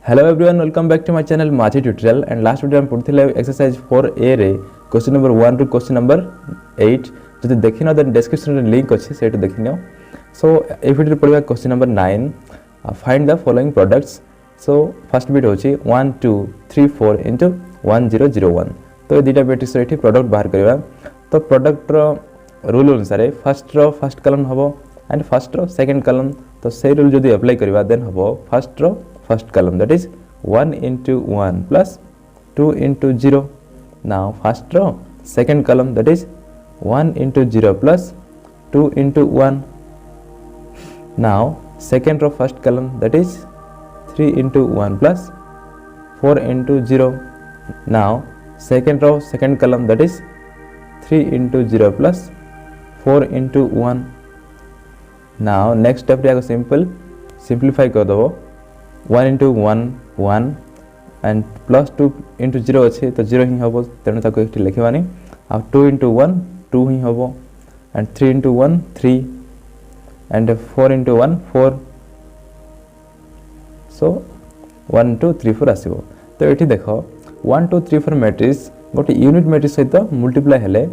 Hello everyone welcome back to my channel Majhi tutorial and last video हम पढ़थिले exercise 4a रे question number 1 to question number 8 जदि देखिनो then description रे link अछि सेट देखिनो। सो ए वीडियो पढ़िबा question number 9 find the following products. So first bit होछि 1 2 3 4 इनटू 1001। तो ए दुटा मैट्रिक्स रे प्रोडक्ट बाहर करबा। तो प्रोडक्ट रो रूल अनुसार फर्स्ट कॉलम हबो and first row second column. तो से रूल जदि अप्लाई करबा देन हबो first row first column, that is 1 into 1 plus 2 into 0. Now first row second column, that is 1 into 0 plus 2 into 1. Now second row first column, that is 3 into 1 plus 4 into 0. Now second row second column, that is 3 into 0 plus 4 into 1. Now next step रे simple simplify कर दबो। 1 into 1 1 and plus 2 into 0 अच्छे तो 0 ही होबो तेणु ताको एकटी लिखिबानी। आ 2 into 1 2 ही होबो and 3 into 1 3 and 4 into 1 4. so 1 2 3 4 आसीबो। तो एठी देखो 1 2 3 4 मैट्रिक्स गोटे यूनिट मैट्रिक्स सहित मल्टीप्लाई हेले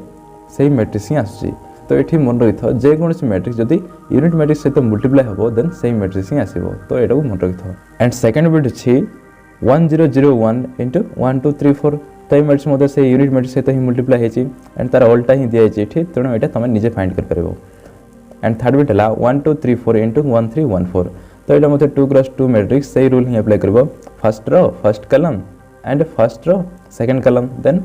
सेही मैट्रिक्स ही आसुची। तो ये मन रही था जे कौन मैट्रिक्स जदि यूनिट मैट्रिक्स सहित मल्टीप्लाई हम देन से मैट्रिक्स ही आसो। तो यहाँ मन रखी था। एंड सेकेंड बिट अच्छी 1001 इंटू 1 2 3 4। तो ये मैट्रिक्स से यूनिट मैट्रिक्स सहित ही मल्टीप्लाई होती एंड तार अल्टा ही दिखाई तेणु यहाँ तुम निजे फाइंड कर। एंड थर्ड बिट है 1 2 3 4 इंटू 1 3 1 4। तो यहाँ मतलब 2 क्रॉस 2 मैट्रिक्स से रूल ही अप्लाई कर। फर्स्ट रो फर्स्ट कलम एंड फर्स्ट रो सेकेंड कलम देन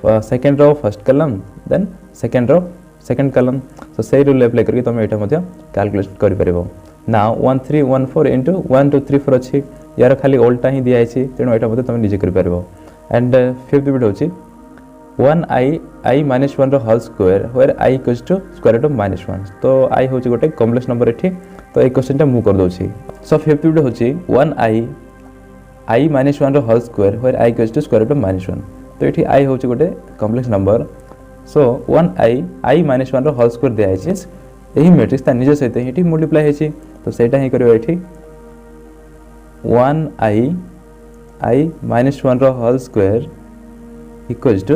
सेकेंड रो फर्स्ट कलम देन सेकेंड रो सेकेंड कलम। तो से रूल अप्लाई करके तुम यहाँ कैलकुलेट कर। ना 1 3 1 4 इंटू 1 2 3 4 अच्छी यार खाली ओल्टा ही दिखाई तेणु यहाँ तुम निजे कर। एंड फिफ्थ बिट हूँ 1 minus 1 whole square where I equals to square root of -1। तो आई हूँ गोटे कॉम्प्लेक्स नंबर ये। तो ये क्वेश्चन टा मुझे करदे। सो फिफ्थ बिट हूँ 1 I minus 1 whole square where I equals to square root of -1। तो ये आई हूँ गोटे complex number. So 1 I minus 1 whole square दिखाई यही मैट्रिक्स निज सहित ये मल्टीप्लाई होती। तो सहीटा ही करें ये 1 I minus 1 whole square equals to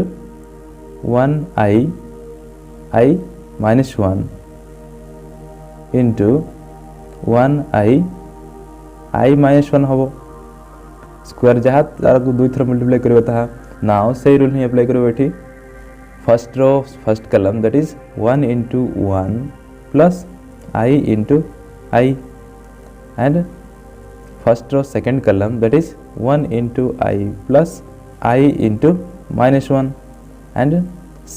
1 I minus 1 into 1 I minus 1 हम स्क्वायर जहाँ तार को 2 थर मल्टीप्लाई करें नाउ से रूल ही अप्लाई करें ये फर्स्ट रो फर्स्ट कलम, that is 1 into 1 plus I into I and first row second column, that is 1 into I plus I into -1 and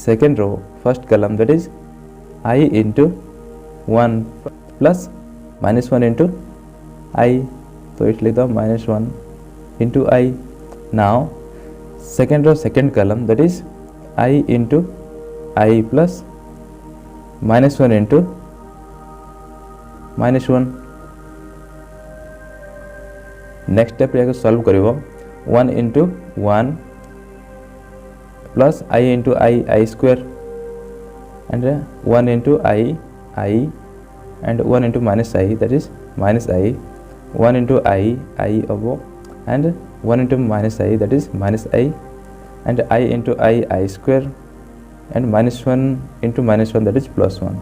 second row first column, that is I into 1 plus -1 into I. तो इसलिए तो -1 into I. Now second row second column, that is I into I plus -1 into -1. Next step या solve करिवो 1 into 1 plus I into I square and 1 into I and 1 into minus I, that is minus I. 1 into I above and 1 into minus I, that is minus I. and I into I square and -1 into -1, that is +1.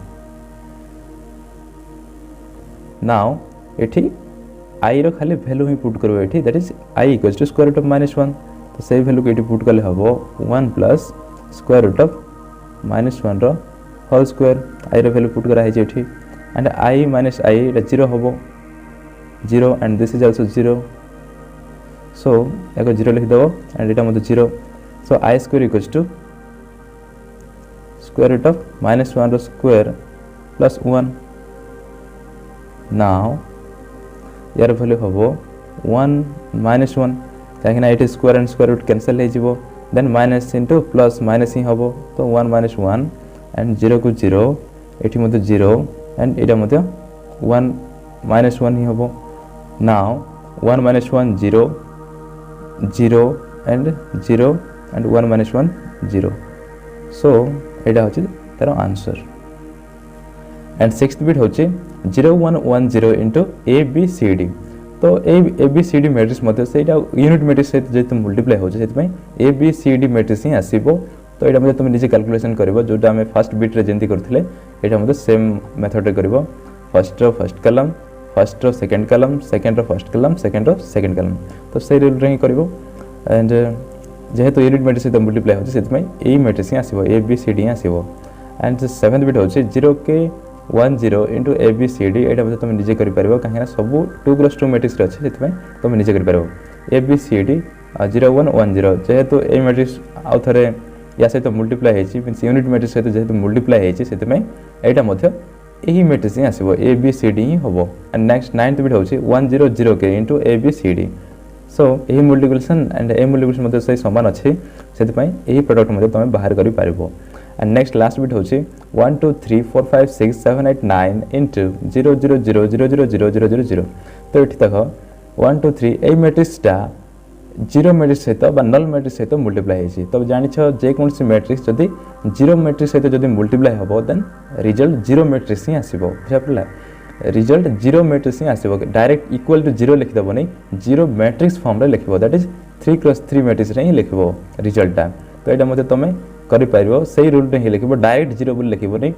now ये I रो खाली value ही put करो ये, that is I equals to square root of -1. तो से value को ये put कले हबो 1 plus square root of -1 रो होल स्क्वायर। I रो वैल्यू पुट करा है ये and I minus I এটা 0 हबो 0 and this is also 0. so एको 0 लिख दबो and এটা मते 0. So I square equals to square root of -1 square plus 1. Now यार वैल्यू हबो 1 -1 कहीं ये square and square root cancel हो then minus into plus minus ही हम। तो 1 - 1 एंड 0 को 0 ये 0 एंड ये 1 -1 ही हम। Now 1 - 1 0 0 and 0 and 1 - 1 0. so यहाँ हूँ तार आंसर। एंड सिक्स्थ बिट हूँ 0 1 1 0 इंटू ABCD। तो A B C D matrix मध्य सेटा यूनिट मैट्रिक्स सहित जेहेतु मल्टीप्लाई होचे सेति A B C D matrix ही आसीबो। तो एटा मध्य तुम निजे कैलकुलेशन करिवो जोटा हमें फर्स्ट बिट रे जेंति करथिले एटा मध्य सेम मेथड रे करिवो। First row first column, first row second column, second row first column, second row second column, तो से रूल रे ही करिवो। एंड जेहेतु यूनिट मैट्रिक्स सहित मल्टीप्लाई होचे सेति ए मैट्रिक्स ही आसीबो, ए बी सी डी आसीबो। एंड सेवेंथ बिट होचे 0 के 1 0 into A B C D, एटा तुम निजे करि परबो कहीं सब 2+2 मैट्रिक्स रे अछि सेति तुम निजे करि परबो। ए बी सी डी 0 1 1 0 जेहेतु ए मैट्रिक्स आउ थरे या सहित मल्टीप्लाई हेछि मींस यूनिट मैट्रिक्स सहित जेहेतु मल्टीप्लाई हेछि सेति एटा मध्य एही मैट्रिक्स ही आसीबो, ए बी सी डी ही होबो। एंड नेक्स्ट 9th बिट होछि 1 0 0 के into A B C D. So एही मल्टीप्लिकेशन एंड ए मल्टीप्लिकेशन मध्य सही समान अछि सेति एही प्रोडक्ट मध्य तुम बाहर करि पारिबो। एंड नेक्स्ट लास्ट बिट होछि 1 2 3 4 5 6 7 8 9 इंटू 0 0 0 0 0 0 0 0 0। तो एठी तक 1 2 3 ए मैट्रिक्सटा जीरो मैट्रिक्स सहित बा नल मैट्रिक्स सहित मल्टीप्लाई हेछि। तो जानिछ जे कोनसी मैट्रिक्स जदि जीरो मैट्रिक्स सहित जदि मल्टीप्लाई हबो देन रिजल्ट जीरो मैट्रिक्स ही आसीबो। बुझापला रिजल्ट जीरो मैट्रिक्स ही आसीबो, डायरेक्ट इक्वल टू जीरो लिखि दबो नै, जीरो मैट्रिक्स फॉर्म रे लिखिबो, दैट इज 3x3 मैट्रिक्स रे ही लिखिबो रिजल्टटा। तो एटा मते तमे करि पारिबो सही रूल रे ही लिखिबो, डायरेक्ट जीरो बोल लिखिबो नै,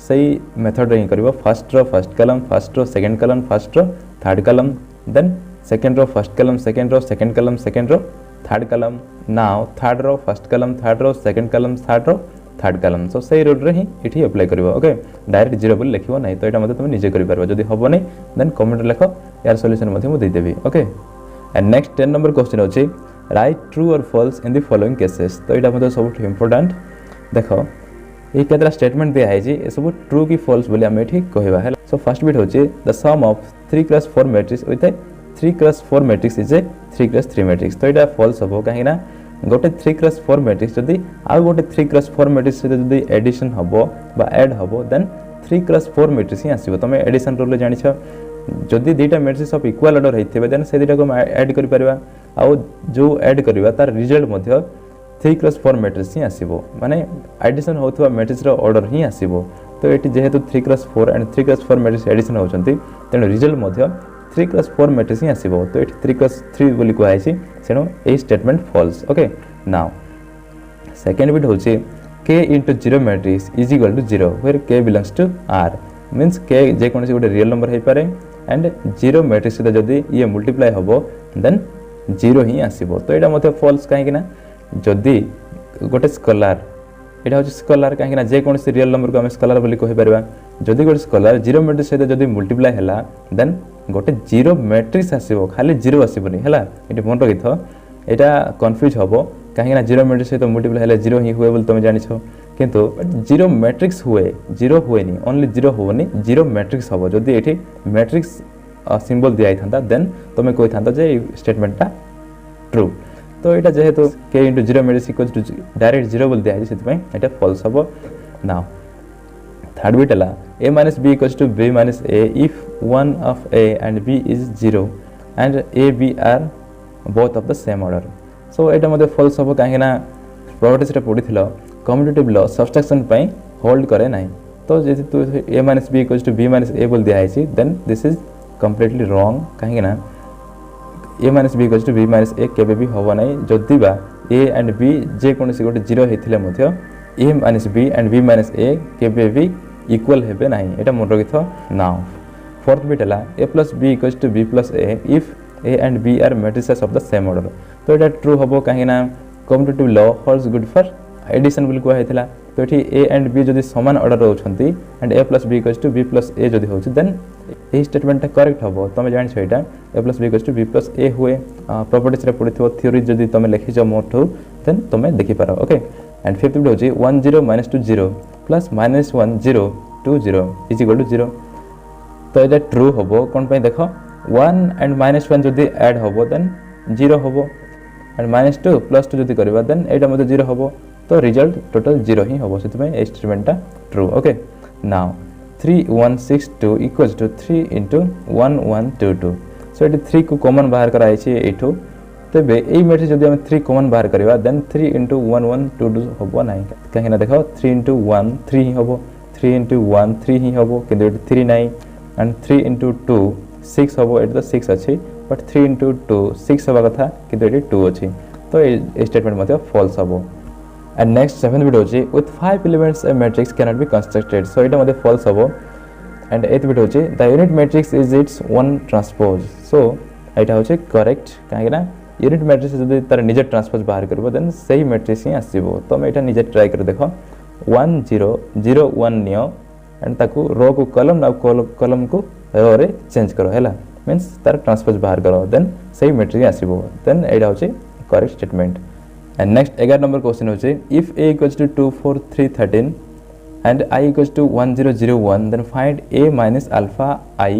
सही मेथड रे ही करिवो। First row first column, first row second column, first row third column, then second row first column, second row second column, second row third column, now third row first column, third row second column, third row third column. So सही rule रे ही इठी apply करिवो। Okay direct zero बोल लिखिबो नै, तो एटा मते तुम निजे करि पारबो। जदि हबो नै देन कमेंट लिखो, यार सॉल्यूशन मते मु दे देबी। Okay and next 10 number question होछि right true or false in the following cases. तो एटा मते सब इंपोर्टेंट देखो ये केतरा स्टेटमेंट दिया है जी, ए सब ट्रू की फॉल्स बोली हम एठी कहबा है। सो फर्स्ट बिट होछि the sum of 3x4 matrix with a 3x4 matrix is a 3x3 matrix. तो एटा फॉल्स हबो काहे ना गोटे 3x4 मैट्रिक्स जदि आ गोटे 3x4 मैट्रिक्स से जदि एडिशन हबो बा ऐड हबो देन 3x4 मैट्रिक्स ही आसीबो। तमे एडिशन रूल जानिछ जदि दुईटा मैट्रिक्स ऑफ इक्वल ऑर्डर हेथिबे देन से दुईटा को ऐड करि परबा, आ जो ऐड करबा तार रिजल्ट मध्य 3x4 मैट्रिक्स ही आसीबो, माने एडिशन होथवा मैट्रिक्स रो ऑर्डर ही आसीबो। तो एटी जेहेतु 3x4 and 3x4 matrix addition होचंती तेनो रिजल्ट मध्य 3x4 मैट्रिक्स ही आसीबो। तो एटी 3x3 बोली को आइछि, सेनो ए statement false. Okay now second bit होछि k into 0 matrix is equal to 0 where k belongs to r, means k जे कोनसी गोटे रियल नंबर हे पारे एंड 0 मैट्रिक्स से जदि ये मल्टीप्लाई हबो देन 0 ही आसीबो। तो एटा मते फॉल्स काहे कि ना जदि गोटे स्कॉलर एटा होछि स्कॉलर काहे कि ना जे कोनसी रियल नंबर को हम स्कॉलर बोली कहि परबा, जदि गोटे स्कॉलर 0 मैट्रिक्स से जदि मल्टीप्लाई हला देन गोटे 0 मैट्रिक्स आसीबो, खाली 0 आसीबोनी हला। एटी मन रखिथो, एटा कंफ्यूज हबो काहे ना 0 मैट्रिक्स से मल्टीप्लाई हले 0 ही हुए बोली तुम जानिछो, किंतु 0 मैट्रिक्स हुए 0 हुएनी, ओनली 0 होवनी 0 मैट्रिक्स हबो। जदि एठी मैट्रिक्स सिंबल दिया थांता देन तुम कहि थांता जे स्टेटमेंटटा ट्रू। तो एटा जेहेतु k into 0 matrix equals to direct 0 बोल दिया है सेति पय एटा फॉल्स हबो। नाउ थर्ड बिट हला a minus b equals to b minus a if one of a and b is 0 and a b are both of the same order। सो एटा मते false हबो काहे ना प्रॉपर्टीज रे पढिथिलो कम्यूटेटिव लॉ सब्सट्रैक्शन पय hold करे नाही। तो जेहेतु a minus b equals to b minus a बोल दिया है then this is completely wrong, काहे ना a minus b equals to b minus a केबे भी होबो नाही जदि बा a and b जे कोनसी गोटे 0 हेथिले मध्य a minus b and b minus a केबे भी इक्वल हेबे नाही, एटा मन रखिथो। नाउ फोर्थ बिट हला a plus b equals to b plus a if a and b are matrices of the same order। तो एटा true होबो काहे ना commutative law holds good for addition बोली को हेथिला। तो एठी a and b जदि समान ऑर्डर रहउछंती and a plus b equals to b plus a जदि होछि देन ए स्टेटमेंट करेक्ट हबो। तमे जानि छ एटा a plus b equals to b plus a हुए प्रॉपर्टीज रे पढिथिबो थ्योरी जदि तमे लिखि छ मोठो देन तमे देखि पारो। ओके एंड फिफ्थ बिट होछि 1 0 - 2 0 प्लस -1 0 2 0 इज इक्वल टू 0। तो एटा ट्रू हबो कोन पय देखो 1 एंड -1 जदि ऐड हबो देन 0 हबो एंड -2 + 2 जदि करबा देन एटा मते 0 हबो। तो रिजल्ट टोटल 0 ही हबो, सेति में ए स्टेटमेंटटा true. Okay now 3 1 6 2 equals to 3 into 1 1 2 2। सो एटी 3 को कॉमन बाहर कराई छी एठो, तबे एई मैट्रिक्स जदि हम 3 कॉमन बाहर करबा देन 3 into 1 1 2 2 हबो नाही, काहे ना देखो 3 into 1 3 ही हबो, 3 into 1 3 ही हबो, किंतु 3 नाही एंड 3 into 2 6 हबो, एट द 6 अछि बट 3 into 2 6 होगा कथा किंतु ये 2 अच्छी तो ये स्टेटमेंट मध्य फॉल्स हबो। एंड नेक्स्ट 7th बिट होची with 5 elements a matrix can not be constructed so एटा मध्य फॉल्स हबो। एंड 8th बिट होची the unit matrix is its one transpose so एटा होची करेक्ट काहे ना यूनिट मैट्रिक्स जदि तार निजे ट्रांसपोज बाहर करबो देन सही मैट्रिक्स ही आसीबो। तो मैं एटा निजे ट्राई कर देखो 1 0 0 1 नियो एंड ताकू रो को कॉलम ना कॉलम को रो रे चेंज करो हैला मींस तार ट्रांसपोज बाहर करो देन सही मैट्रिक्स आसीबो देन एटा होची correct statement. And next 11 number question होची if a = 2 4 3 13 and I = 1 0 0 1 then find a minus alpha I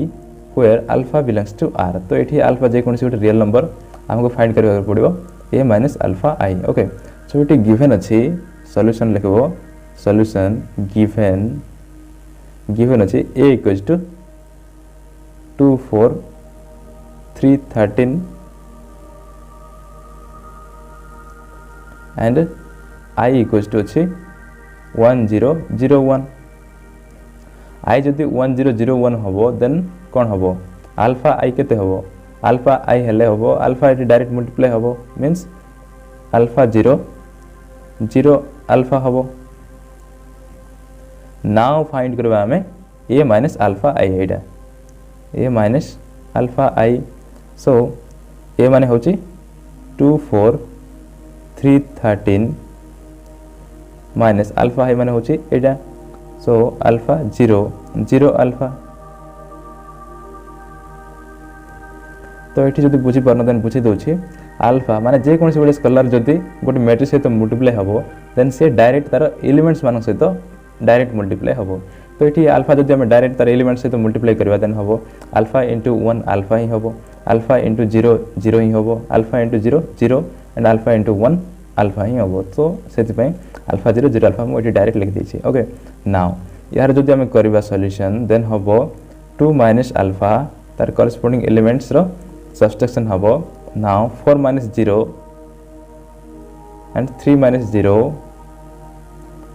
where alpha belongs to r। तो एठी अल्फा जे कोनसी गोटे रियल नंबर हमको फाइंड करबा पड़िबो a minus alpha I okay. So एठी given अछि सॉल्यूशन लिखबो सॉल्यूशन गिवन अछि a = 2 4 3 13 and I = अछि 1 0 0 1 I जदि 1 0 0 1 हबो देन कोन हबो अल्फा I केते हबो अल्फा I हेले हबो अल्फा इट डायरेक्ट मल्टीप्लाई हबो मींस अल्फा 0 0 अल्फा हबो। नाउ फाइंड करबा हमें a minus alpha I Etah a minus alpha I so a माने होची 2 4 3 13 minus alpha I माने होची एटा सो alpha 0 0 alpha। तो एठी जदि बुझी परन देन बुझी दोछि अल्फा माने जे कोनसी बडे स्केलर जदि गोटे मैट्रिक्स सहित मल्टीप्लाई हबो देन से डायरेक्ट तार एलिमेंट्स मान सहित डायरेक्ट मल्टीप्लाई हबो। तो एठी अल्फा जदि हम डायरेक्ट तार एलिमेंट्स सहित मल्टीप्लाई करबा देन हबो अल्फा into 1 अल्फा ही हबो अल्फा into 0 0 ही हबो alpha into 0 0 and alpha into 1 alpha ही हबो। तो सेति पय अल्फा 0 0 अल्फा हम एठी डायरेक्ट लिख दैछि ओके। नाउ यार जदि हम करबा सॉल्यूशन देन हबो 2 minus अल्फा तार कॉरेस्पोंडिंग एलिमेंट्स रो सब्सट्रैक्शन हबो। Now 4 minus 0 and 3 minus 0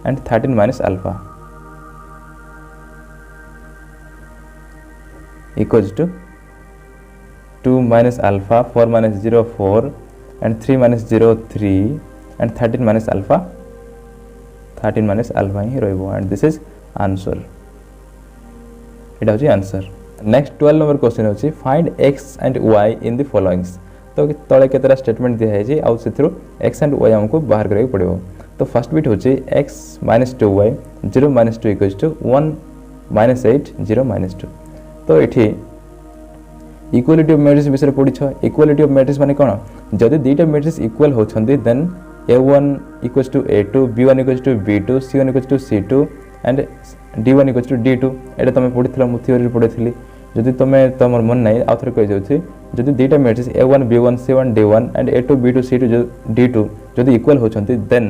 and 13 minus alpha equals to 2 minus alpha 4 minus 0 4 and 3 minus 0 3 and 13 minus alpha ही रहइबो and this is answer एटा होची आंसर। नेक्स्ट 12 नंबर क्वेश्चन होची find x and y in the followings। तो तळे केतरा statement दिया है जे आउ सेथरो x and y हमको बाहर करके पड़िबो। तो फर्स्ट बिट होची x - 2y 0 - 2 = 1 - 8 0 - 2। तो एठी इक्वालिटी ऑफ मैट्रिक्स विषय पढि छ। इक्वालिटी ऑफ मैट्रिक्स माने कोन जदि दुईटा मैट्रिक्स इक्वल होछंदी then a1 = a2 b1 = b2 c1 = c2 and d1 = d2 एटा तमे पढिथिला मु थ्योरी पढिथिली जदि तमे तमर मन नै आउथर कहि जाउछि जदि दुईटा matrix a1 b1 c1 d1 and a2 b2 c2 d2 जदि equal होछंती then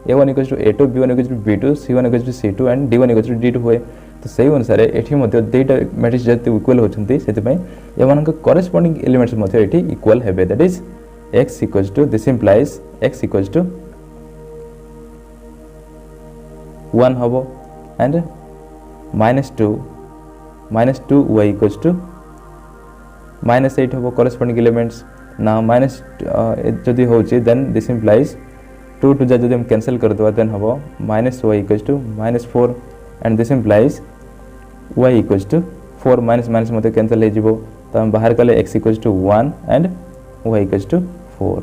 a1 = a2 b1 = b2 c1 = c2 and d1 = d2 होय। तो सही अनुसार एठी मध्ये दुईटा मैट्रिक्स जदि इक्वल होछंती सेति पय एमानक कॉरेस्पोंडिंग एलिमेंट्स मध्ये एठी इक्वल हेबे that is x = this implies x = 1 हबो एंड -2 y = -8 हबो कॉरेस्पोंडिंग एलिमेंट्स। नाउ माइनस जदि होची देन दिस इंप्लाइज 2 टू जदि हम कैंसिल कर दवा देन हबो -y = -4 and this implies y = 4 minus मते कैंसिल हे जिवो। तो हम बाहर कले x = 1 एंड y = 4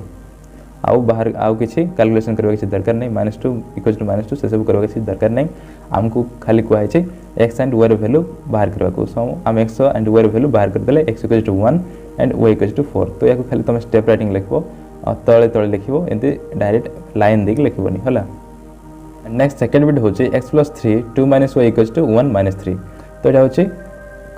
आउ बाहर आउ किछि कैलकुलेशन करबा किछि दरकार नै -2 = -2 से सब करबा किछि दरकार नै हमको खाली कोइ छै x and y row value बाहर करबा को सो हम x and y row value बाहर कर देले x = 1 एंड y = 4। तो याको खाली तुम स्टेप राइटिंग लिखबो और तळे तळे लिखिबो एंती डायरेक्ट लाइन देख लिखिबोनी हला। नेक्स्ट सेकंड बिट होची x + 3 2 - y = 1 - 3। तो एटा होची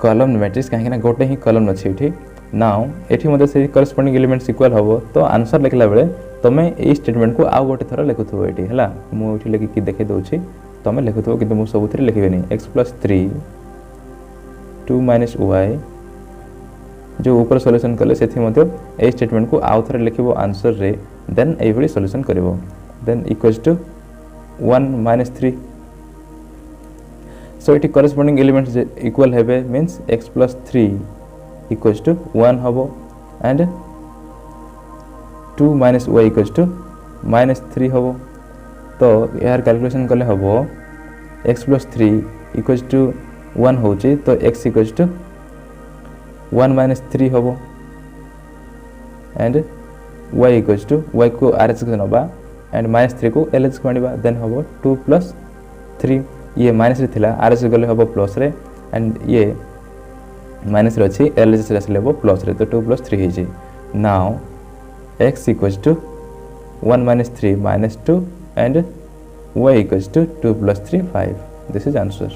कॉलम मैट्रिक्स काहे ना गोटे ही कॉलम अछि एठी। नाउ एठी मध्ये से कॉरेस्पोंडिंग एलिमेंट्स इक्वल हबो तो आंसर लिखला बेले तमे ए स्टेटमेंट को आ गोटे थरा लिखुथबो एठी हला। मु एठी लिखि कि देखै दोछि तमे लिखुथबो किंतु मु सबुथरे लिखिबेनी x + 3 2 - y जो ऊपर सॉल्यूशन कले सेथि मध्ये ए स्टेटमेंट को आउ थरे लिखिबो आंसर रे देन ए भली सॉल्यूशन करिवो then = 1 - 3। So it corresponding elements equal हेबे मींस x + 3 = 1 हबो and 2 minus y equals to -3 हम। तो यार कैलकुलेशन कले हम x प्लस 3 इक्वल्स टू 1 हो, तो x इक्वल्स टू 1 माइनस 3 हम and y equals to y को RHS को नबा एंड -3 को LHS को आनिबा देन हम 2 प्लस 3 ये माइनस रे थिला RHS गले हम प्लस रे एंड ये माइनस रे अछि LHS रे आसले हम प्लस रे, तो 2 प्लस 3 हे जे। Now x equals to 1 minus 3 minus 2 and y equals to 2 plus 3 5. This is answer.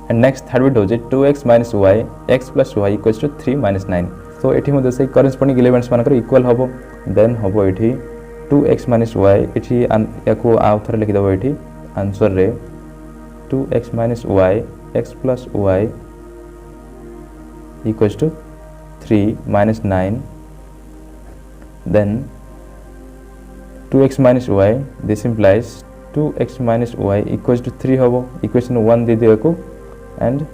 And next third bit होजे 2x minus y x plus y equals to 3 minus 9. So एठी मध्ये से corresponding elements मानकर equal हबो, then हबो एठी 2x minus y एठी याको आउथर लिखि दबो एठी आंसर रे 2x minus y x plus y equals to 3 minus 9, then 2x minus y, this implies 2x minus y equals to 3 होबो, equation 1 दे दियो को and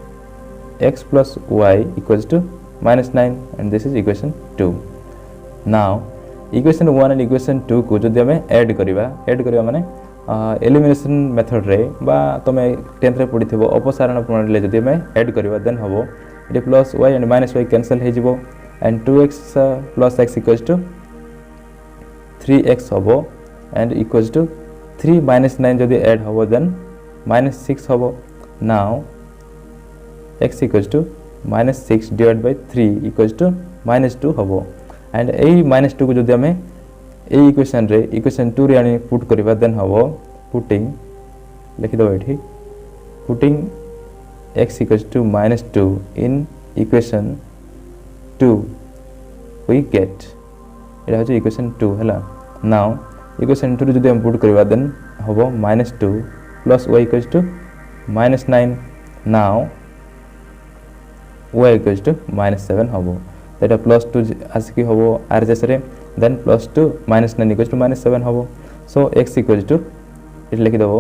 x plus y equals to minus 9 and this is equation 2. Now equation 1 and equation 2 को जदि हमें add करिवा माने elimination method रे बा तमे 10th रे पढिथिबो अपसारण प्रणाली ले जदि हमें ऐड करिवा देन हबो ये plus y and minus y cancel हे जिवो and 2x plus x equals to 3x होबो and equals to 3 minus 9 जदि ऐड होबो then minus 6 होबो। now x equals to minus 6 divided by 3 equals to minus 2 होबो and A minus 2 को जदि हमें ए इक्वेशन रे इक्वेशन 2 रे आनी पुट करिवा देन होबो पुटिंग लिखि दो एठी putting x equals to minus 2 in equation 2 we get एटा हो इक्वेशन 2 हला। नाउ इक्वेशन 2 जदि हम पुट करबा देन होबो -2 plus y equals to -9। Now y equals to -7 होबो, एटा +2 आसकी होबो RHS रे देन +2 -9 इक्वल्स टू -7 होबो। So x equals to it लिखि दबो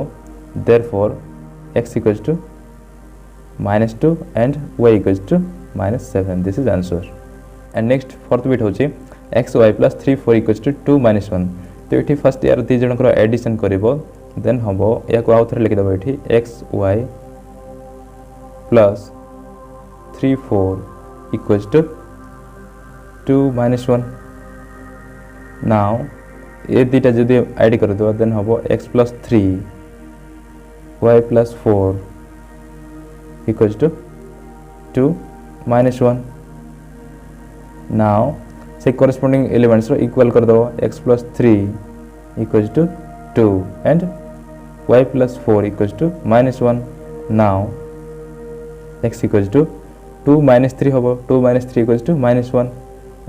therefore x equals to -2 and y equals to -7। This is answer. And next fourth bit होची x y plus 3 4 equals to 2 minus 1। तो ये first यार दी जनकर addition करिवो then हमबो या को आउथरे लिखि दबो एठी x y plus 3 4 equals to 2 minus 1। Now ये दीटा जदि ऐड कर दो then हमबो x plus 3 y plus 4 equals to 2 minus 1। Now से corresponding elements रो इक्वल कर दो x plus 3 equals to 2 and y plus 4 equals to -1। now x equals to 2 minus 3 होबो, 2 minus 3 equals to -1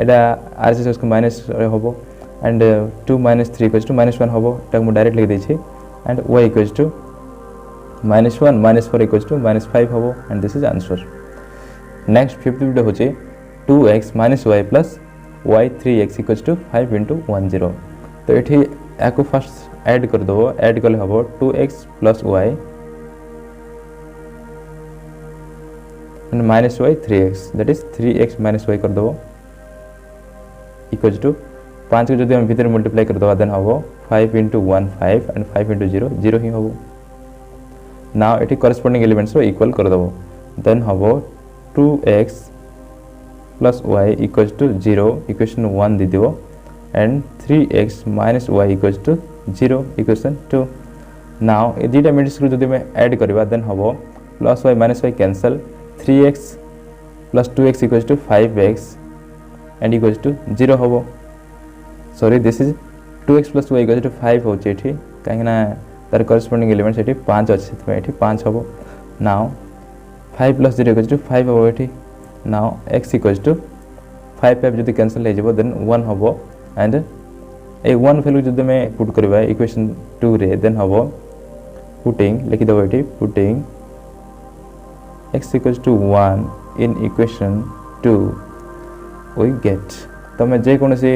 Etah RHS को minus होबो and 2 minus 3 equals to -1 होबो, एटा मु direct लिख दै छी and y equals to -1 -4 equals to -5 होबो and this is answer। Next fifth video होचे 2x minus y plus y 3x equals to 5 into 1 0। तो ये याको फर्स्ट ऐड कर दो, ऐड कले हम 2x plus y and minus y 3x, that is 3x minus y कर दो equals to 5 को जदि हम भीतर मल्टीप्लाई कर दो देन हम 5 into 1 5 and 5 into 0 0 ही हम। नाउ ये करस्पोंडिंग एलिमेंट्स रो इक्वल कर दो देन हम 2x plus y equals to 0 equation 1 दे दियो and 3x minus y equals to 0 equation 2। Now ए दीटा मैट्रिक्स को जदि मैं ऐड करबा देन हबो plus y minus y cancel 3x plus 2x equals to 5x and equals to 0 हबो। Sorry this is 2x plus y equals to 5 हो एठी काहे ना तार करस्पोंडिंग एलिमेंट्स एठी 5 अछि त एठी 5 हबो। नाउ 5 plus 0 equals to 5 हबो एठी। now x equals to 5 5 जदि कैंसिल हे जबो देन 1 हबो एंड ए 1 वैल्यू जदि मैं पुट करबा इक्वेशन 2 रे देन हबो पुटिंग लिखि दबो एठी putting x equals to 1 in equation 2 we get। तो मैं जे कोनसी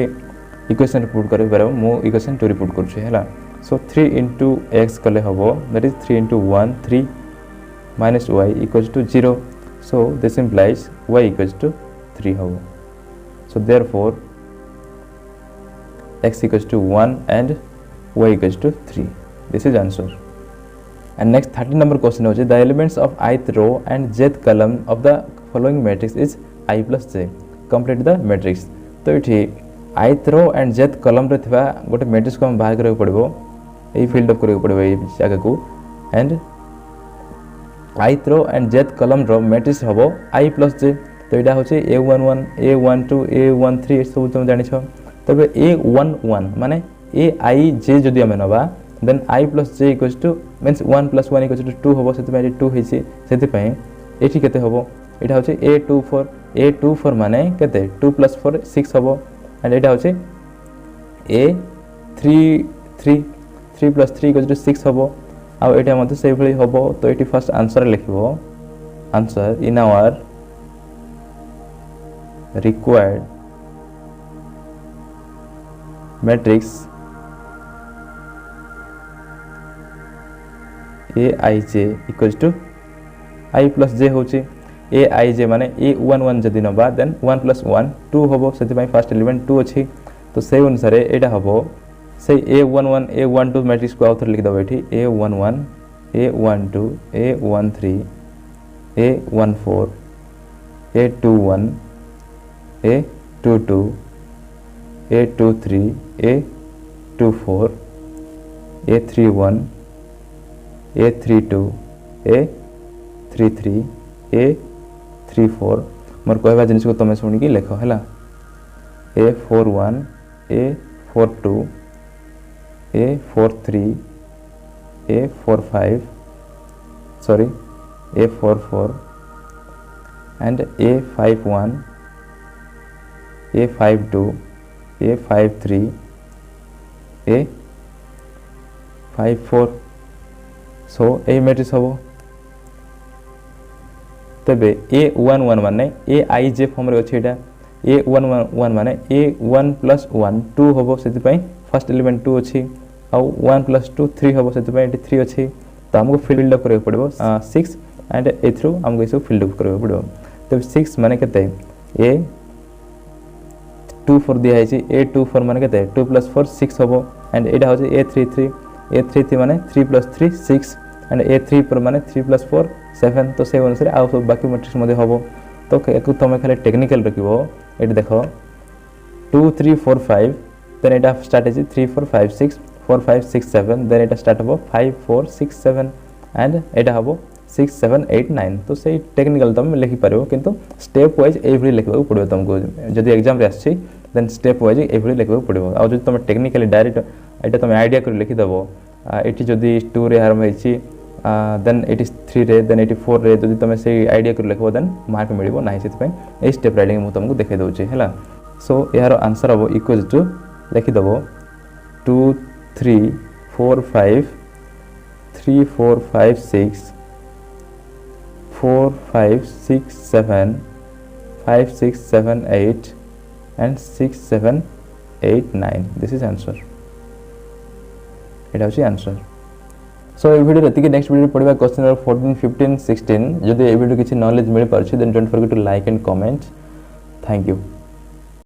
इक्वेशन पुट करे परबो मो इक्वेशन 2 पुट करछु हैला। सो 3 into x कले हबो that is 3 into 1 3 minus y equals to 0। so this implies y equals to 3 होबो। So therefore x equals to 1 and y equals to 3. This is answer. And next 13 number question is the elements of ith row and jth column of the following matrix is I plus j. Complete the matrix. तो ये ith row and jth column रे थिबा गोटे matrix को हम बाहर करबो पड़बो ए filled up करबो पड़बो ए जगह को and ith row and jth column row matrix हबो I plus j. तो एटा होचे a11 a12 a13 सब तुम जानि छ. तबे a11 माने a I j जदि हम नबा then I plus j equals to means 1 plus 1 equals to 2 होबो. सेति पय 2 हिची सेति पय एठी केते होबो एटा होचे a24 माने केते 2 plus 4 6 होबो एंड एटा होचे a3 plus 3 equals to 6 होबो. आ एटा मते सेइ भली होबो. तो एठी फर्स्ट आंसर लिखिबो answer in our required matrix aij equals to I plus j होची aij माने a11 जदि नबा देन 1 plus 1 2 होबो. सेति पय फर्स्ट एलिमेंट 2 अछि. तो सेइ अनुसार एटा होबो सेइ a11 a12 मैट्रिक्स को आउथर लिख दबो एठी a11 a12 a13 a14 a21 a22 a23 a24 a31 a32 a33 a34 मोर कहबा जिनिस को तमे सुनी की लेखो हला a41 a42 a43 a45 sorry a44 and a51 a52 a53 a54 so A matrix हम तेबे a11 माने aij फॉर्म रे अछि एटा a11 माने a1 plus 1 2 होबो. सेति पय फर्स्ट एलिमेंट 2 अछि आ 1 plus 2 3 होबो. सेति पय 3 अछि. तो हमको फिल्ड अप करे पड़बो 6 एंड ए थ्रू हमको इसो फिल्ड अप करे पड़बो. तब 6 माने केते a 24 दिया है a24 माने केते 2 plus 4 6 होबो एंड एटा हो a33 माने 3 plus 3 6 एंड a3 पर माने 3 plus 4 7. तो से अनुसार आ सब बाकी मैट्रिक्स मध्ये होबो. तो एकु तमे खाली टेक्निकल रखिबो एटा देखो 2 3 4 5 देन एटा स्टार्ट है 3 4 5 6 4 5 6 7 देन एटा स्टार्ट होबो 5 4 6 7 एंड एटा होबो 6 7 8 9. तो से टेक्निकल तम लिखि पारिबो किंतु स्टेप वाइज एवरी लिखबो पड़िबो तुमको जदी एग्जाम रे आछि देन स्टेप वाइज एवरी लिखबो पड़िबो. आ जदी तम टेक्निकली डायरेक्ट एटा तम आईडिया कर लिखि दबो एटी जदी 2 रे आरंभ होइछि देन 83 रे देन 84 रे जदी तमे से आईडिया कर लिखबो देन मार्क मिलिबो नाही. सेति पय ए स्टेप राइटिंग मु तुमको देखाइ दउछि हला. सो यार आंसर हबो इक्वल टू लिखि दबो 2 3 4 5 3 4 5 6 4 5 6 7 5 6 7 8 and 6 7 8 9. This is answer. এটা হচ্ছে आंसर. सो ए वीडियो रति के नेक्स्ट वीडियो पढ़िबा क्वेश्चन नंबर 14 15 16 जदि ए वीडियो किछि नॉलेज मिल पारछि then don't forget to like and comment. Thank you.